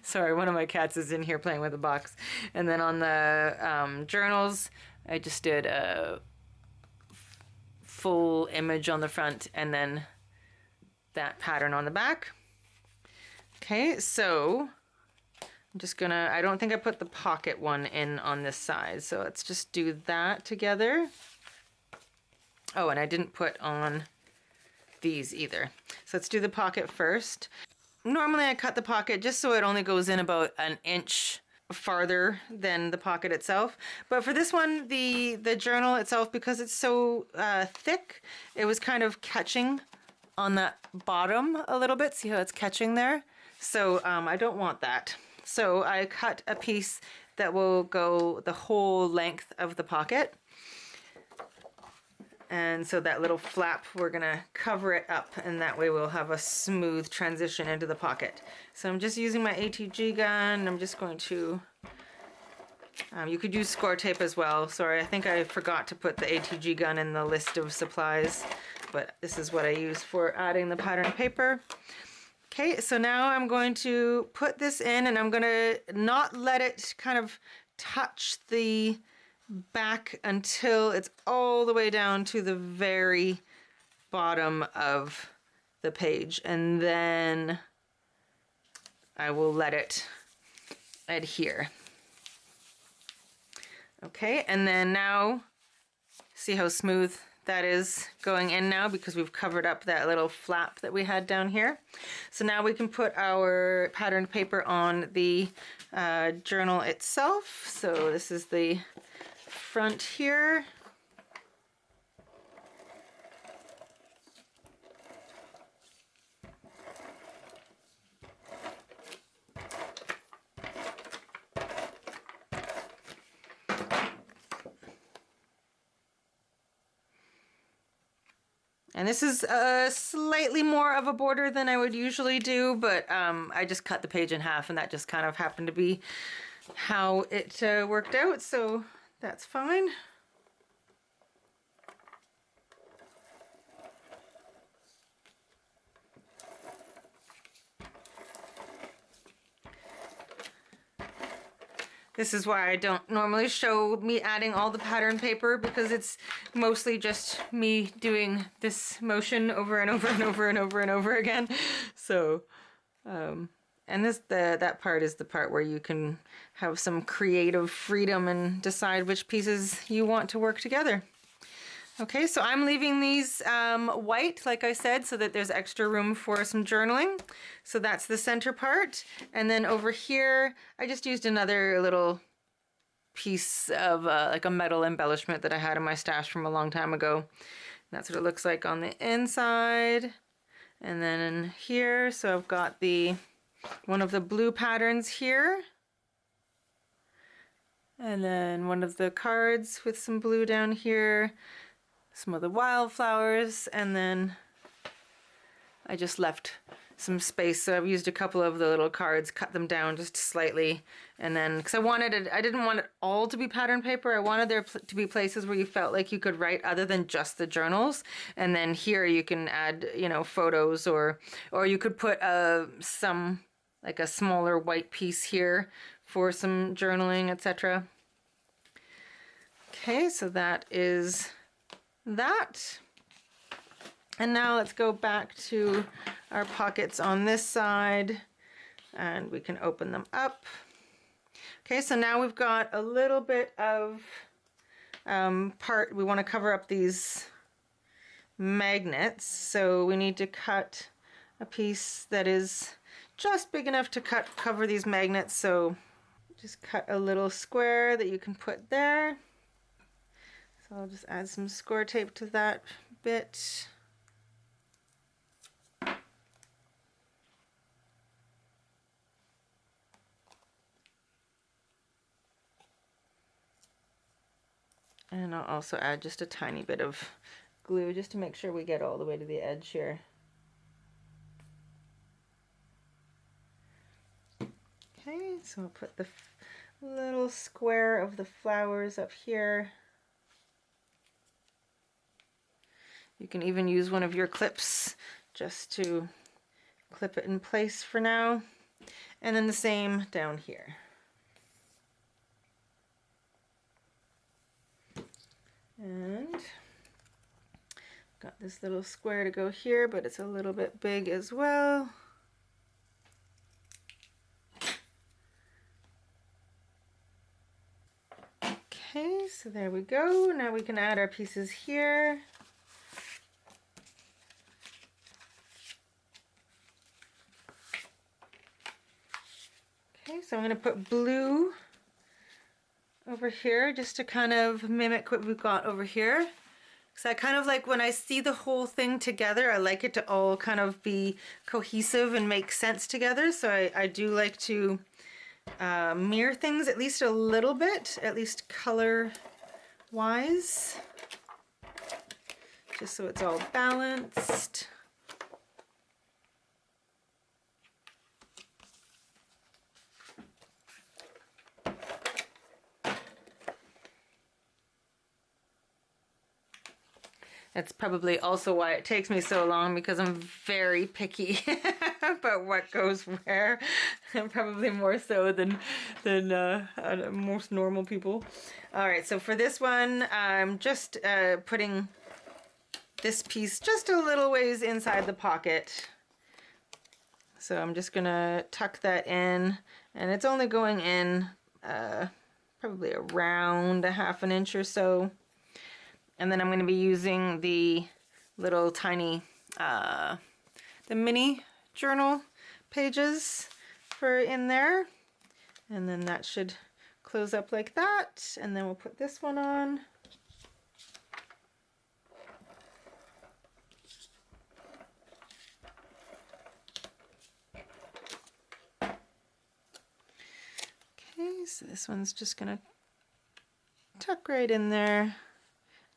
sorry, one of my cats is in here playing with a box. And then on the journals, I just did a full image on the front and then that pattern on the back. Okay, so I'm just gonna, I don't think I put the pocket one in on this side, so let's just do that together. Oh, and I didn't put on these either. So let's do the pocket first. Normally I cut the pocket just so it only goes in about an inch farther than the pocket itself. But for this one, the journal itself, because it's so thick, it was kind of catching on the bottom a little bit. See how it's catching there? So I don't want that. So I cut a piece that will go the whole length of the pocket. And so that little flap, we're gonna cover it up, and that way we'll have a smooth transition into the pocket. So I'm just using my ATG gun. I'm just going to, you could use score tape as well. Sorry, I think I forgot to put the ATG gun in the list of supplies, but this is what I use for adding the pattern paper. Okay, so now I'm going to put this in, and I'm gonna not let it kind of touch the back until it's all the way down to the very bottom of the page, and then I will let it adhere. Okay, and then now see how smooth that is going in now because we've covered up that little flap that we had down here. So now we can put our patterned paper on the journal itself. So this is the front here. And this is slightly more of a border than I would usually do, but I just cut the page in half, and that just kind of happened to be how it worked out, so that's fine. This is why I don't normally show me adding all the pattern paper, because it's mostly just me doing this motion over and over and over and over and over again. So, and that part is the part where you can have some creative freedom and decide which pieces you want to work together. Okay, so I'm leaving these white, like I said, so that there's extra room for some journaling. So that's the center part. And then over here, I just used another little piece of like a metal embellishment that I had in my stash from a long time ago. That's what it looks like on the inside. And then in here, so I've got one of the blue patterns here. And then one of the cards with some blue down here. Some of the wildflowers, and then I just left some space. So I've used a couple of the little cards, cut them down just slightly, and then because I didn't want it all to be pattern paper. I wanted there to be places where you felt like you could write other than just the journals. And then here you can add, you know, photos, or you could put some like a smaller white piece here for some journaling, etc. Okay, so that is that. And now let's go back to our pockets on this side, and we can open them up. Okay, so now we've got a little bit of part. We want to cover up these magnets, so we need to cut a piece that is just big enough to cover these magnets. So just cut a little square that you can put there. So I'll just add some score tape to that bit. And I'll also add just a tiny bit of glue just to make sure we get all the way to the edge here. Okay, so I'll put the little square of the flowers up here. You can even use one of your clips just to clip it in place for now. And then the same down here. And got this little square to go here, but it's a little bit big as well. Okay, so there we go. Now we can add our pieces here. Okay, so I'm going to put blue over here just to kind of mimic what we've got over here. So I kind of like when I see the whole thing together, I like it to all kind of be cohesive and make sense together. So I do like to mirror things at least a little bit, at least color wise, just so it's all balanced. That's probably also why it takes me so long, because I'm very picky about what goes where. Probably more so than most normal people. All right, so for this one, I'm just putting this piece just a little ways inside the pocket. So I'm just gonna tuck that in, and it's only going in probably around 1/2 inch or so. And then I'm going to be using the little tiny, the mini journal pages for in there. And then that should close up like that. And then we'll put this one on. Okay, so this one's just going to tuck right in there.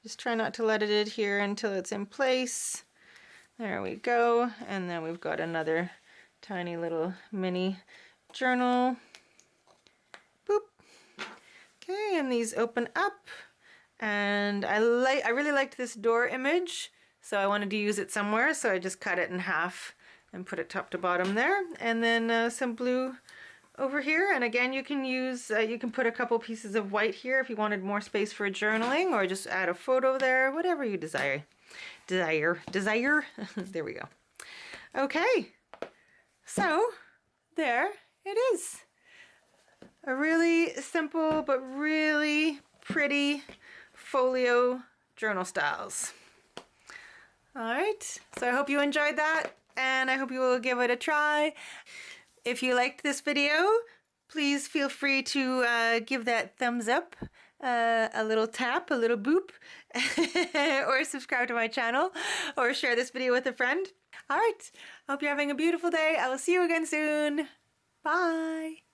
Just try not to let it adhere until it's in place. There we go. And then we've got another tiny little mini journal. Boop. Okay, and these open up. And I really liked this door image, so I wanted to use it somewhere, so I just cut it in half and put it top to bottom there. And then some blue over here, and again you can use you can put a couple pieces of white here if you wanted more space for journaling, or just add a photo there, whatever you desire. There we go. Okay, so there it is, a really simple but really pretty folio journal styles. All right, so I hope you enjoyed that, and I hope you will give it a try. If you liked this video, please feel free to give that thumbs up, a little tap, a little boop, or subscribe to my channel, or share this video with a friend. All right, hope you're having a beautiful day. I will see you again soon. Bye.